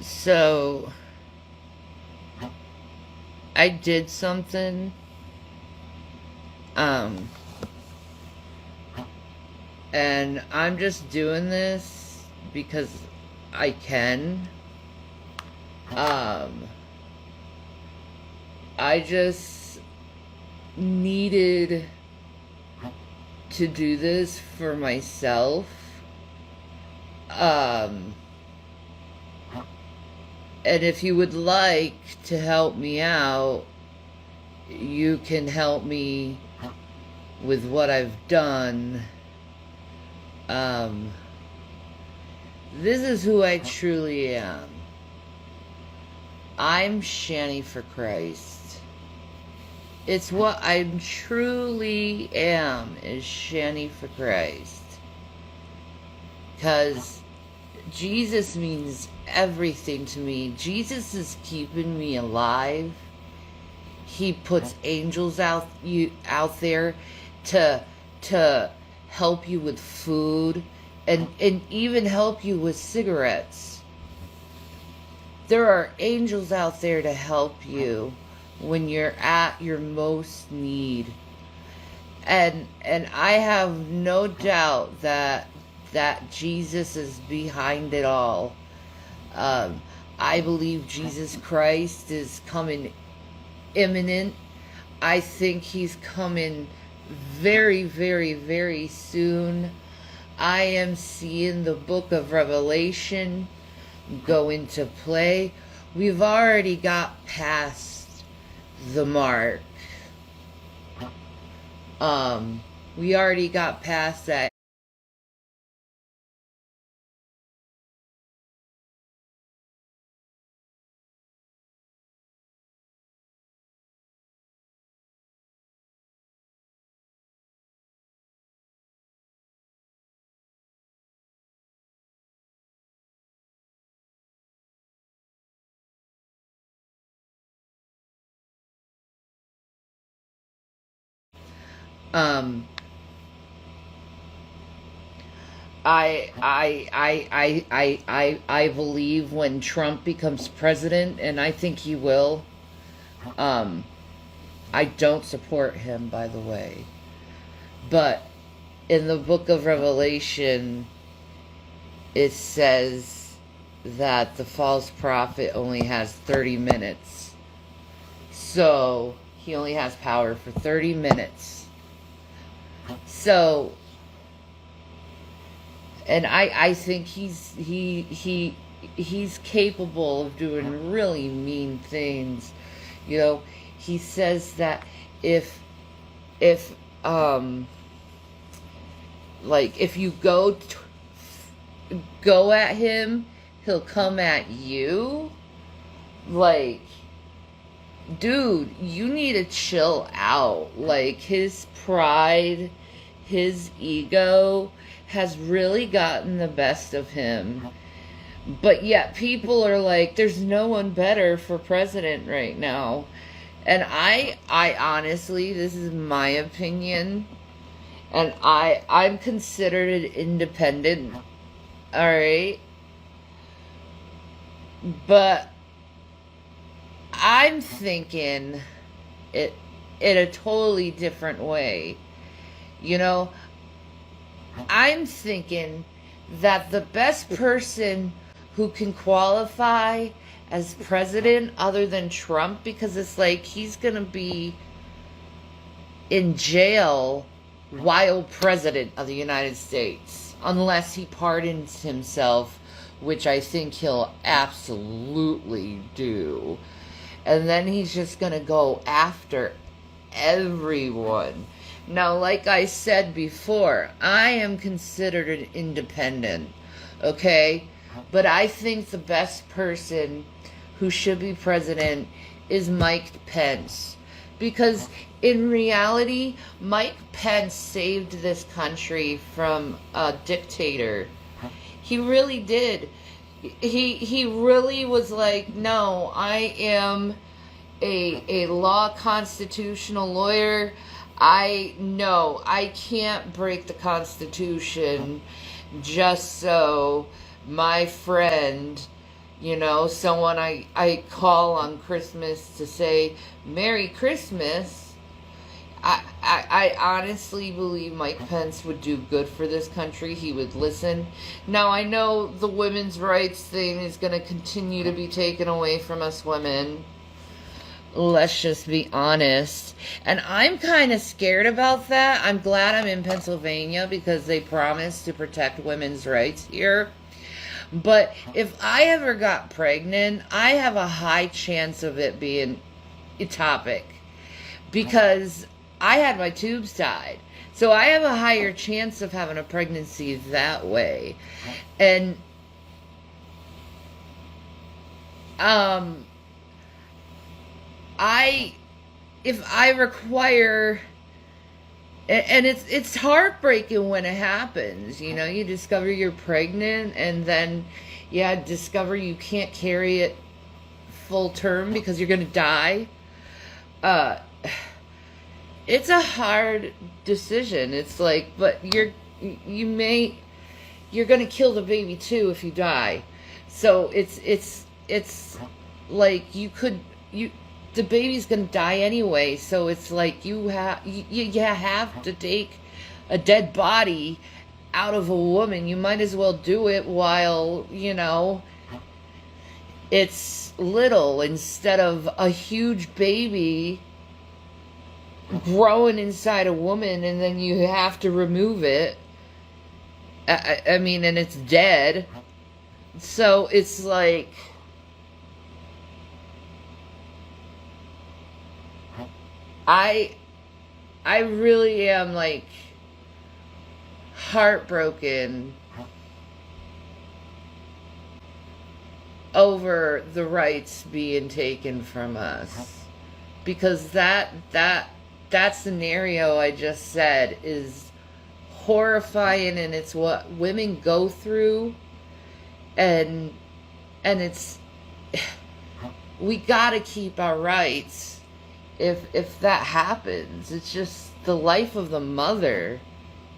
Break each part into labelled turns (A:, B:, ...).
A: So I did something, um, and I'm just doing this because I can. Um, I just needed to do this for myself. Um, and if you would like to help me out, you can help me with what I've done. Um, this is who I truly am. I'm Shanny for Christ. It's what I truly am, is Shanny for Christ. Because Jesus means everything to me. Jesus is keeping me alive. He puts angels out there to help you with food and even help you with cigarettes. There are angels out there to help you when you're at your most need. And I have no doubt that Jesus is behind it all. I believe Jesus Christ is coming imminent. I think he's coming very, very, very soon. I am seeing the book of Revelation go into play. We've already got past the mark. We already got past that. Um, I believe when Trump becomes president, and I think he will. Um, I don't support him, by the way, but in the book of Revelation, it says that the false prophet only has 30 minutes. So he only has power for 30 minutes. So, and I think he's capable of doing really mean things. You know, he says that if if like if you go at him, he'll come at you. Like, dude, you need to chill out. Like, his pride, his ego has really gotten the best of him. But yet people are like, there's no one better for president right now. And I honestly, this is my opinion, and I'm considered an independent, all right? But I'm thinking it in a totally different way. You know, I'm thinking that the best person who can qualify as president other than Trump, because it's like he's going to be in jail while president of the United States, unless he pardons himself, which I think he'll absolutely do. And then he's just going to go after everyone. Now, like I said before, I am considered an independent, okay? But I think the best person who should be president is Mike Pence. Because in reality, Mike Pence saved this country from a dictator. He really did. He really was like, no, I am a law constitutional lawyer. I can't break the Constitution just so my friend You know, someone I call on Christmas to say Merry Christmas. I honestly believe Mike Pence would do good for this country. He would listen. Now, I know the women's rights thing is going to continue to be taken away from us women. Let's just be honest. And I'm kind of scared about that. I'm glad I'm in Pennsylvania because they promised to protect women's rights here. But if I ever got pregnant, I have a high chance of it being ectopic because I had my tubes tied. So I have a higher chance of having a pregnancy that way. And if I require, and it's heartbreaking when it happens, you know, you discover you're pregnant and then discover you can't carry it full term because you're going to die. It's a hard decision. It's like, but you're going to kill the baby too if you die. So it's like the baby's going to die anyway. So it's like you have to take a dead body out of a woman. You might as well do it while, you know, it's little instead of a huge baby growing inside a woman and then you have to remove it. I mean, and it's dead. So it's like, I really am like heartbroken over the rights being taken from us, because that scenario I just said is horrifying, and it's what women go through, and it's, we gotta keep our rights if that happens. It's just the life of the mother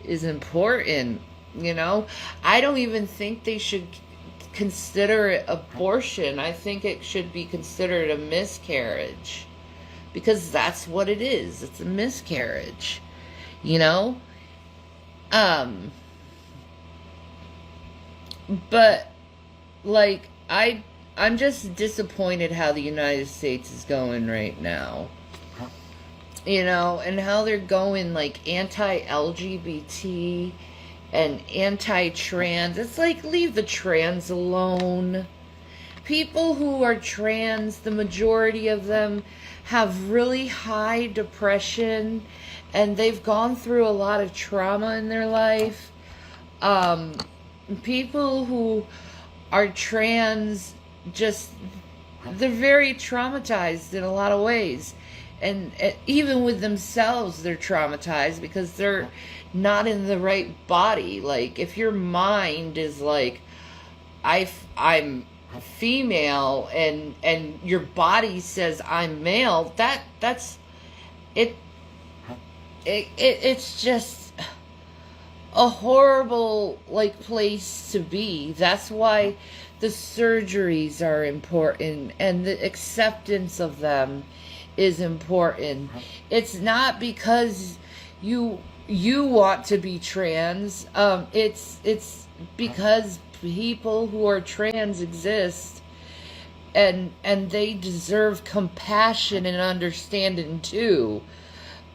A: is important, you know. I don't even think they should consider it abortion. I think it should be considered a miscarriage, because that's what it is. It's a miscarriage, you know. But like I'm just disappointed how the United States is going right now, you know, and how they're going like anti-LGBT and anti-trans. It's like, leave the trans alone. People who are trans, the majority of them have really high depression, and they've gone through a lot of trauma in their life. People who are trans, just, they're very traumatized in a lot of ways. And even with themselves, they're traumatized because they're not in the right body. Like, if your mind is like, I'm female, and your body says I'm male, that's it. It's just a horrible like place to be. That's why the surgeries are important, and the acceptance of them is important. It's not because you want to be trans. It's because people who are trans exist, and they deserve compassion and understanding too.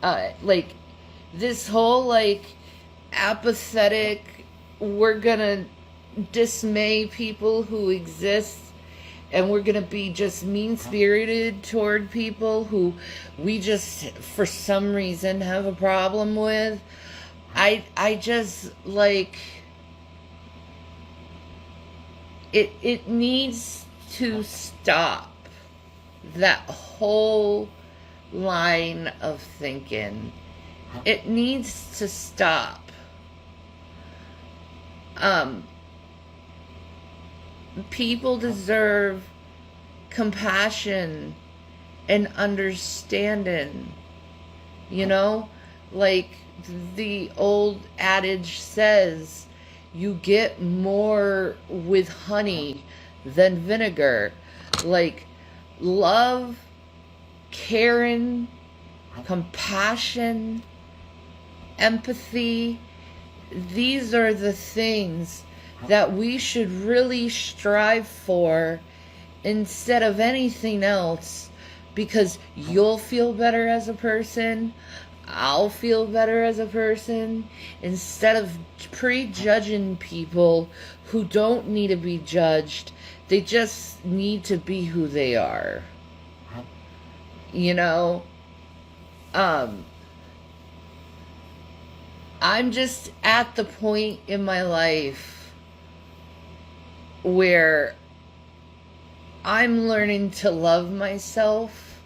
A: Like, this whole like apathetic, we're gonna dismay people who exist, and we're gonna be just mean-spirited toward people who we just for some reason have a problem with. I just like, it needs to stop, that whole line of thinking. It needs to stop. People deserve compassion and understanding, you know. Like the old adage says, you get more with honey than vinegar. Like, love, caring, compassion, empathy, these are the things that we should really strive for instead of anything else, because you'll feel better as a person, I'll feel better as a person, instead of prejudging people who don't need to be judged. They just need to be who they are. You know? I'm just at the point in my life where I'm learning to love myself.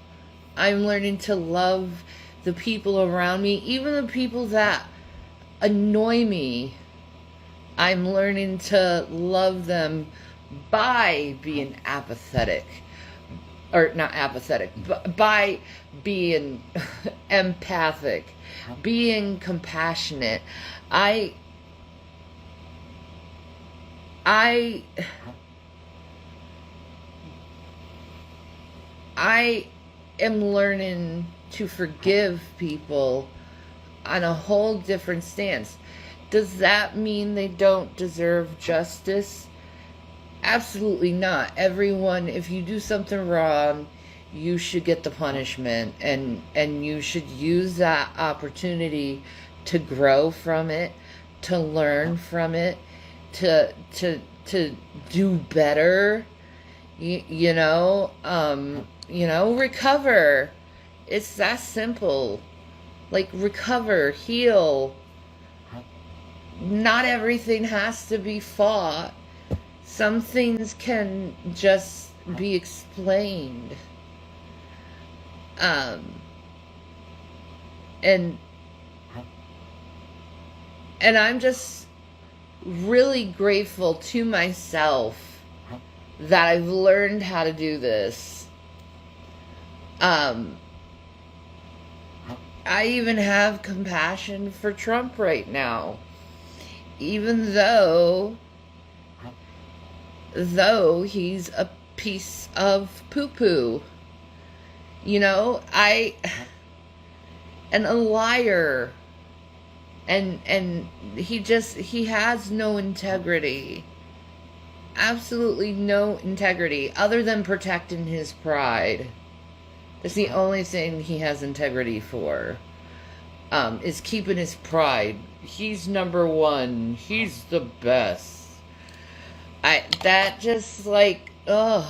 A: I'm learning to love the people around me, even the people that annoy me. I'm learning to love them by being apathetic. Or not apathetic, but by being empathic, being compassionate. I am learning to forgive people on a whole different stance. Does that mean they don't deserve justice? Absolutely not. Everyone, if you do something wrong, you should get the punishment, and you should use that opportunity to grow from it, to learn from it, to do better. You know, recover. It's that simple. Like, recover, heal. Not everything has to be fought. Some things can just be explained. And I'm just really grateful to myself that I've learned how to do this. I even have compassion for Trump right now, even though he's a piece of poo-poo. You know, and a liar. And he has no integrity. Absolutely no integrity, other than protecting his pride. That's the only thing he has integrity for, is keeping his pride. He's number one. He's the best. That just, like, ugh.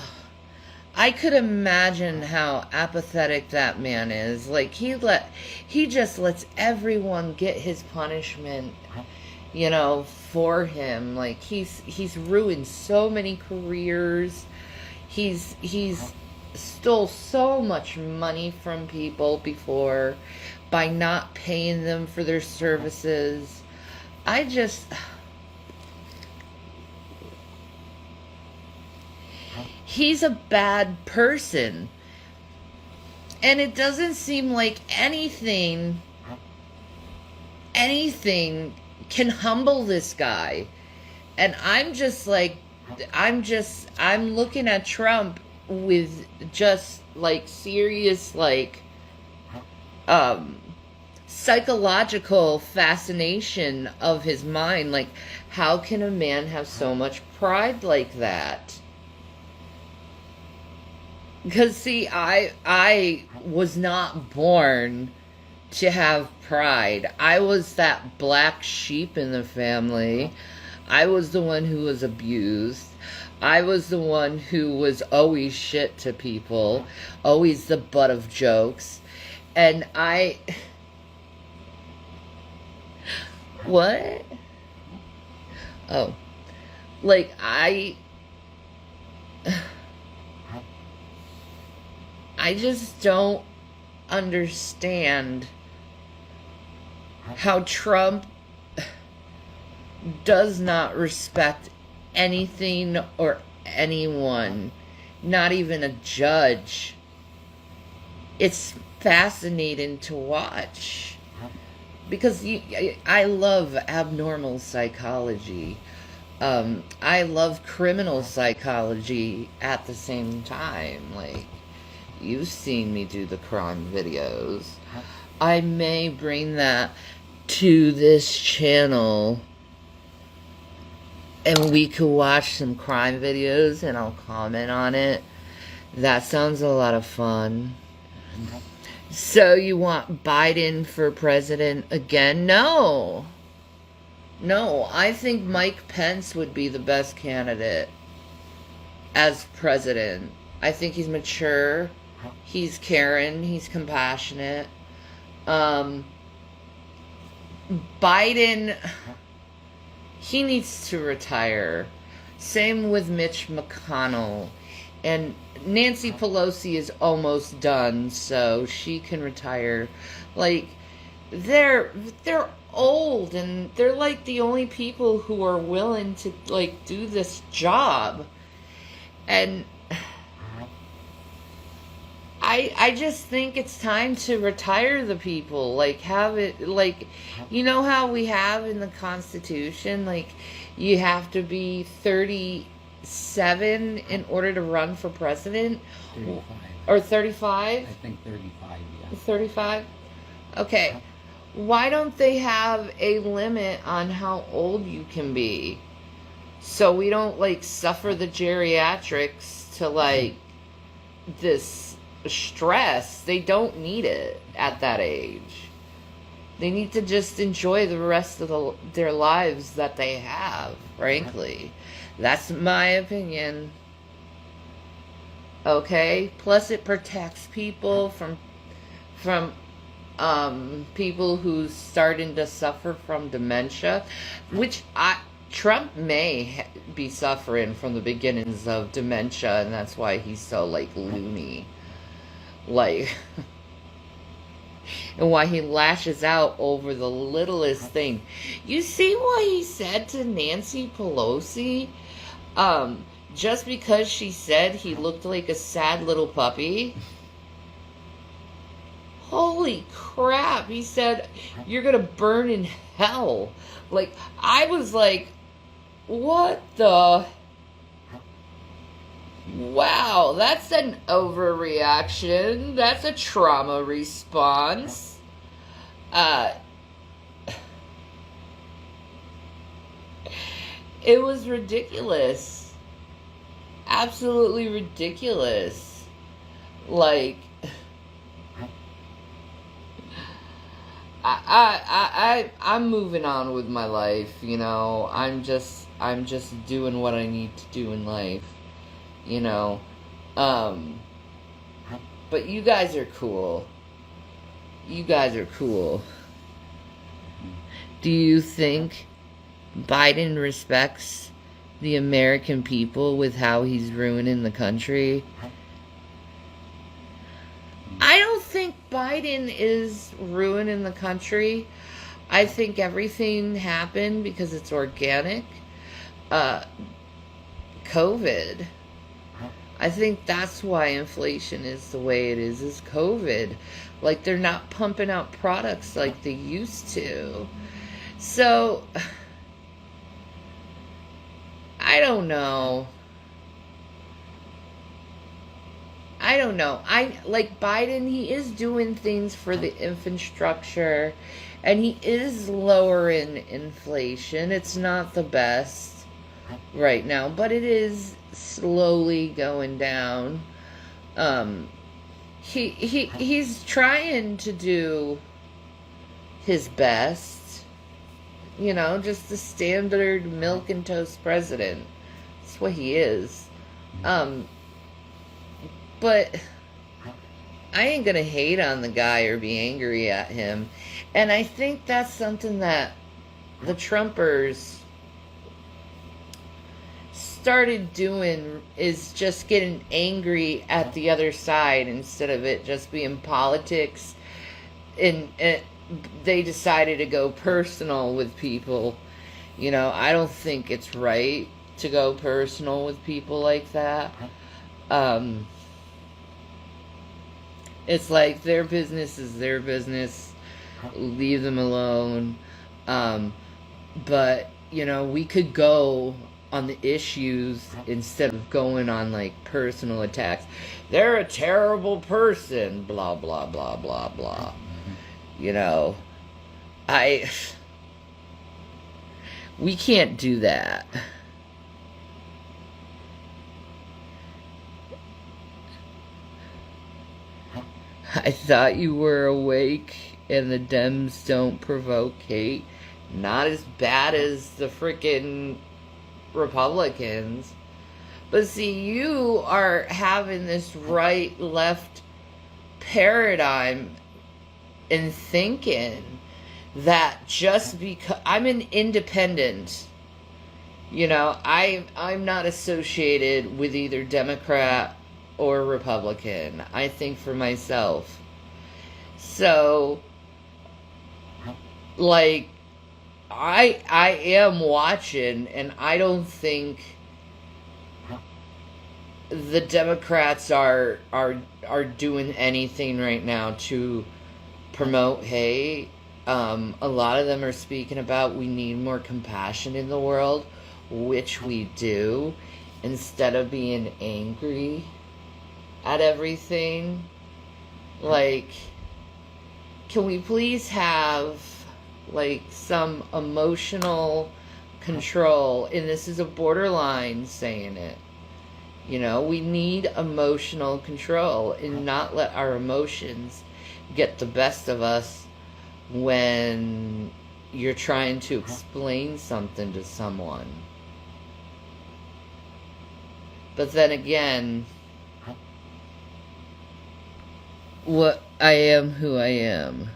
A: I could imagine how apathetic that man is. Like, he just lets everyone get his punishment, you know, for him. Like, he's ruined so many careers. He's stole so much money from people before by not paying them for their services. He's a bad person. And it doesn't seem like anything can humble this guy. And I'm just like, I'm looking at Trump with just, like, serious, like, psychological fascination of his mind. Like, how can a man have so much pride like that? Because, see, I was not born to have pride. I was that black sheep in the family. I was the one who was abused. I was the one who was always shit to people, always the butt of jokes. And what? Oh. Like, I just don't understand how Trump does not respect anything or anyone, not even a judge. It's fascinating to watch, because I love abnormal psychology. I love criminal psychology at the same time. Like, you've seen me do the crime videos. I may bring that to this channel and we could watch some crime videos and I'll comment on it. That sounds a lot of fun. So you want Biden for president again? No. No, I think Mike Pence would be the best candidate as president. I think he's mature, he's caring, he's compassionate. Biden, he needs to retire. Same with Mitch McConnell. And Nancy Pelosi is almost done, so she can retire. Like, they're old, and they're like the only people who are willing to like do this job. And I just think it's time to retire the people. Like, have it, like, you know how we have in the Constitution, like, you have to be 37 in order to run for president?
B: 35.
A: Or 35?
B: I think 35, yeah.
A: 35? Okay. Why don't they have a limit on how old you can be? So we don't, like, suffer the geriatrics to, like, this stress. They don't need it at that age. They need to just enjoy the rest of their lives that they have, frankly. That's my opinion. Okay? Plus it protects people from people who's starting to suffer from dementia, which Trump may be suffering from the beginnings of dementia, and that's why he's so, like, loony. Like, and why he lashes out over the littlest thing. You see what he said to Nancy Pelosi? Just because she said he looked like a sad little puppy? Holy crap. He said, you're gonna burn in hell. Like, I was like, what the... Wow, that's an overreaction. That's a trauma response. It was ridiculous. Absolutely ridiculous. Like, I'm moving on with my life, you know. I'm just doing what I need to do in life. You know, but you guys are cool. You guys are cool. Do you think Biden respects the American people with how he's ruining the country? I don't think Biden is ruining the country. I think everything happened because it's organic. COVID. I think that's why inflation is the way it is COVID. Like, they're not pumping out products like they used to. So, I don't know. Like, Biden, he is doing things for the infrastructure, and he is lowering inflation. It's not the best right now, but it is slowly going down. He's trying to do his best, you know, just the standard milk and toast president. That's what he is. But I ain't gonna hate on the guy or be angry at him. And I think that's something that the Trumpers started doing, is just getting angry at the other side instead of it just being politics. And they decided to go personal with people. You know, I don't think it's right to go personal with people like that. It's like, their business is their business. Leave them alone. But we could go on the issues instead of going on like personal attacks. They're a terrible person, blah, blah, blah, blah, blah. We can't do that. I thought you were awake and the Dems don't provoke hate. Not as bad as the frickin' Republicans. But see, you are having this right-left paradigm and thinking that just because I'm an independent, I'm not associated with either Democrat or Republican. I think for myself. So, like, I am watching, and I don't think the Democrats are doing anything right now to promote hate. A lot of them are speaking about we need more compassion in the world, which we do, instead of being angry at everything. Like, can we please have like some emotional control? And this is a borderline saying it. We need emotional control and not let our emotions get the best of us when you're trying to explain something to someone. But then again, what I am who I am.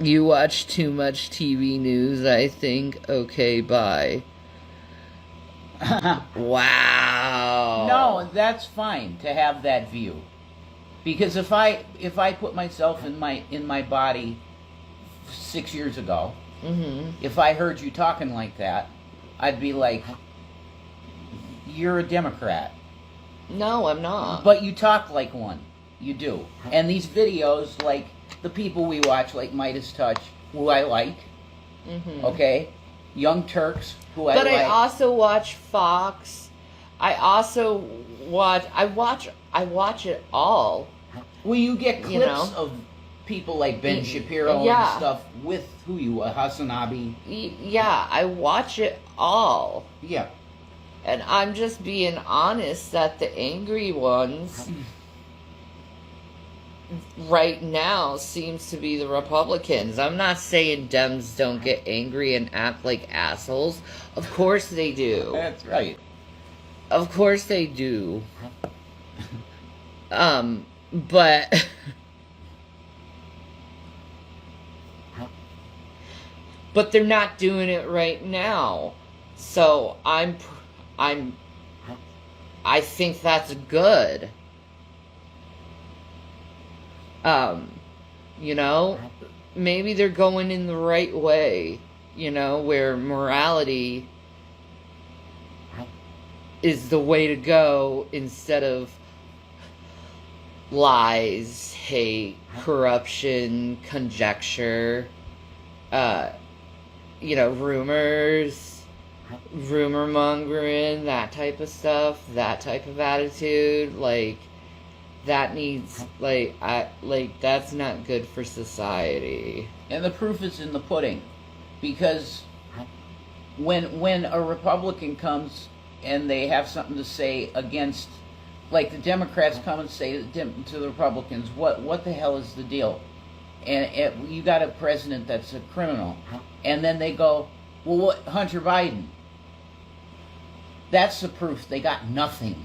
A: You watch too much TV news, I think. Okay, bye. Wow.
C: No, that's fine to have that view. Because if I put myself in my body 6 years ago, if I heard you talking like that, I'd be like, you're a Democrat.
A: No, I'm not.
C: But you talk like one. You do. And these videos, like the people we watch, like Midas Touch, who I like, okay? Young Turks, who I like.
A: But I also watch Fox. I watch it all.
C: Well, you get clips of people like Ben Shapiro and stuff with Hasanabi.
A: Yeah, I watch it all.
C: Yeah.
A: And I'm just being honest that the angry ones right now seems to be the Republicans. I'm not saying Dems don't get angry and act like assholes. Of course they do.
C: That's right.
A: Of course they do. But but they're not doing it right now. So I think that's good. Maybe they're going in the right way, where morality is the way to go instead of lies, hate, corruption, conjecture, rumors, rumor mongering, that type of stuff, that type of attitude, that needs, that's not good for society.
C: And the proof is in the pudding. Because when a Republican comes and they have something to say against, like the Democrats come and say to the Republicans, what the hell is the deal? And you got a president that's a criminal. And then they go, well, what, Hunter Biden? That's the proof they got nothing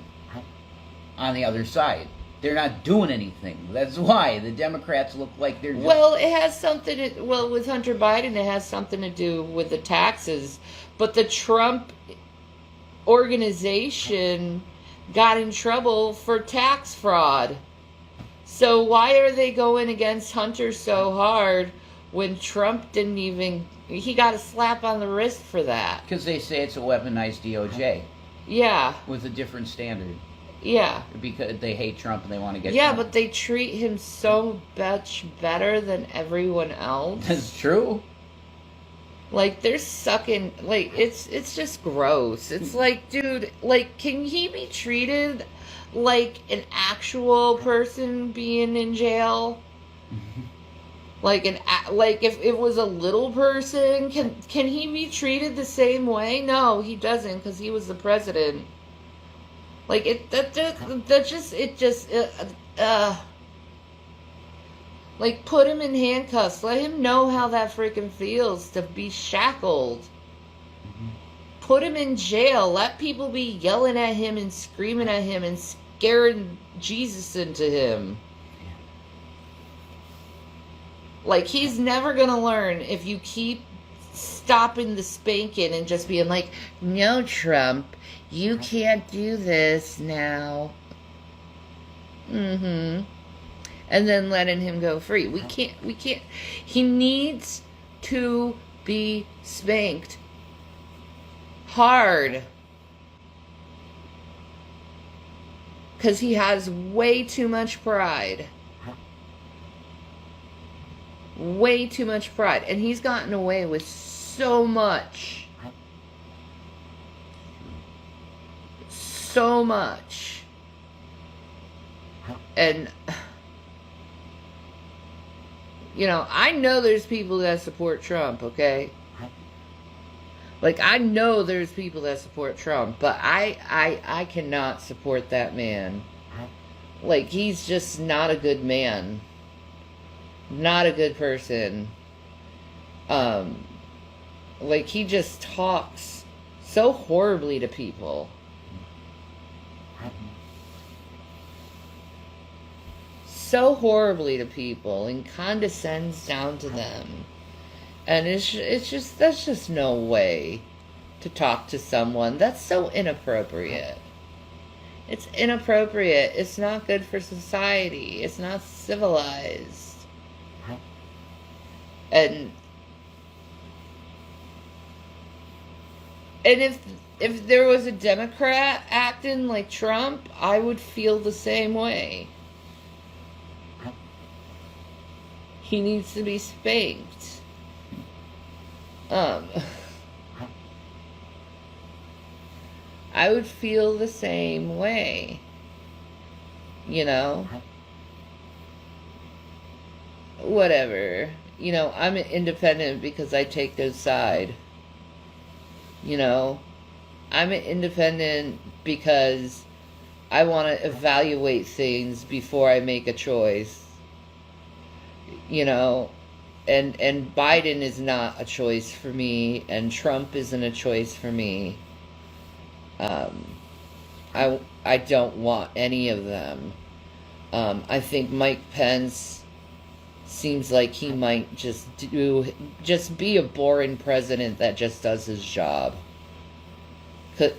C: on the other side. They're not doing anything. That's why the Democrats look like they're just...
A: Well, it has something to... Well, with Hunter Biden, it has something to do with the taxes. But the Trump organization got in trouble for tax fraud. So why are they going against Hunter so hard when Trump didn't even... He got a slap on the wrist for that.
C: Because they say it's a weaponized DOJ.
A: Yeah.
C: With a different standard.
A: Yeah.
C: Because they hate Trump and they want to get
A: Trump.
C: Trump.
A: But they treat him so much better than everyone else.
C: That's true.
A: Like, they're sucking, like, it's just gross. It's like, dude, like, can he be treated like an actual person being in jail? Like if it was a little person, can he be treated the same way? No, he doesn't, because he was the president. Like, like, put him in handcuffs. Let him know how that freaking feels to be shackled. Put him in jail. Let people be yelling at him and screaming at him and scaring Jesus into him. Like, he's never gonna learn if you keep stopping the spanking and just being like, no, Trump, you can't do this now. And then letting him go free. We can't. He needs to be spanked hard. Because he has way too much pride. Way too much pride. And he's gotten away with so much. So much. And, you know, I know there's people that support Trump, okay? Like, I know there's people that support Trump, but I cannot support that man. Like, he's just not a good man. Not a good person. Like, he just talks so horribly to people. So horribly to people and condescends down to them. And that's just no way to talk to someone. That's so inappropriate. It's inappropriate. It's not good for society. It's not civilized. And if there was a Democrat acting like Trump, I would feel the same way. He needs to be spanked. I would feel the same way. You know? Whatever. You know, I'm independent because I take their side. You know? I'm independent because I want to evaluate things before I make a choice. You know? And Biden is not a choice for me, and Trump isn't a choice for me. I don't want any of them. I think Mike Pence seems like he might just be a boring president that just does his job.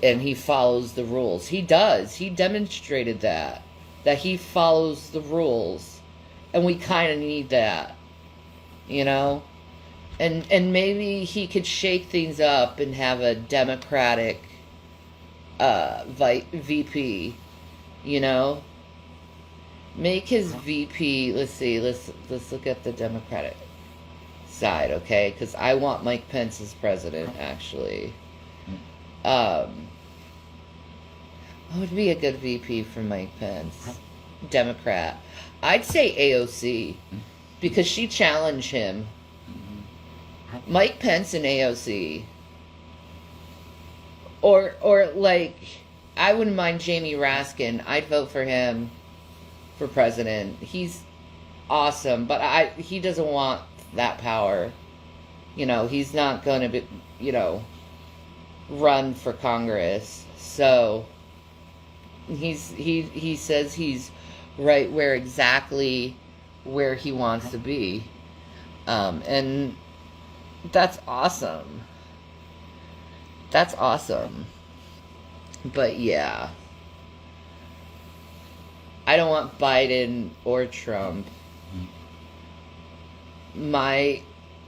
A: And he follows the rules. He does. He demonstrated that he follows the rules. And we kind of need that. You know? And maybe he could shake things up and have a Democratic VP, you know? Make his VP, let's look at the Democratic side, okay? Because I want Mike Pence as president, actually. What would be a good VP for Mike Pence? Democrat. I'd say AOC, because she challenged him. Mike Pence and AOC. Or like, I wouldn't mind Jamie Raskin. I'd vote for him for president. He's awesome, but he doesn't want that power. You know, he's not going to be, you know, run for Congress. So he says he's right exactly where he wants to be. And that's awesome. That's awesome. But yeah. I don't want Biden or Trump. I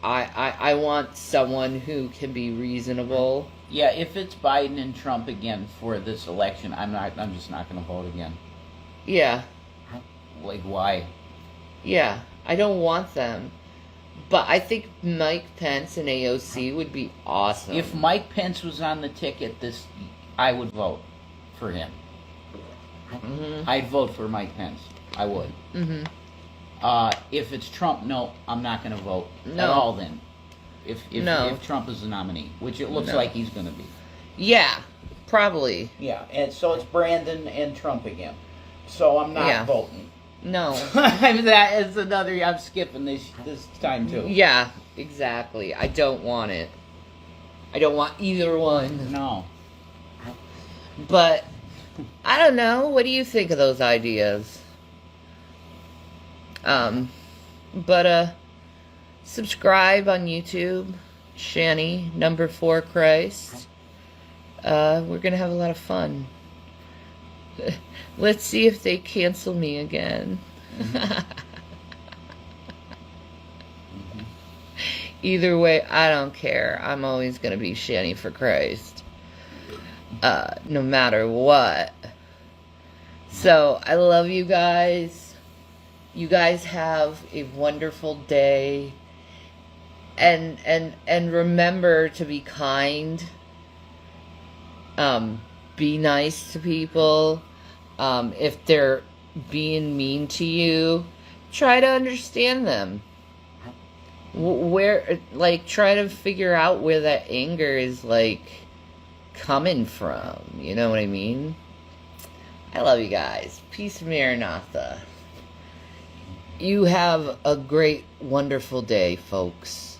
A: want someone who can be reasonable.
C: Yeah, if it's Biden and Trump again for this election, I'm just not going to vote again.
A: Yeah.
C: Like, why?
A: Yeah, I don't want them. But I think Mike Pence and AOC would be awesome.
C: If Mike Pence was on the ticket, I would vote for him.
A: Mm-hmm.
C: I'd vote for Mike Pence. I would.
A: Mm-hmm.
C: If it's Trump, no, I'm not going to vote
A: No.
C: at all. Then, if
A: No.
C: if Trump is the nominee, which it looks
A: No.
C: like he's going to be.
A: Yeah, probably.
C: Yeah, and so it's Brandon and Trump again. So I'm not
A: Yeah.
C: voting.
A: No.
C: That is another. I'm skipping this time too.
A: Yeah, exactly. I don't want it. I don't want either one.
C: No.
A: But I don't know. What do you think of those ideas? Subscribe on YouTube, Shani #4 Christ. We're gonna have a lot of fun. Let's see if they cancel me again. Either way, I don't care. I'm always gonna be Shani for Christ. No matter what. So, I love you guys. You guys have a wonderful day. And remember to be kind. Be nice to people. If they're being mean to you, try to understand them. Try to figure out where that anger is, coming from. You know what I mean? I love you guys. Peace, Maranatha. You have a great, wonderful day, folks.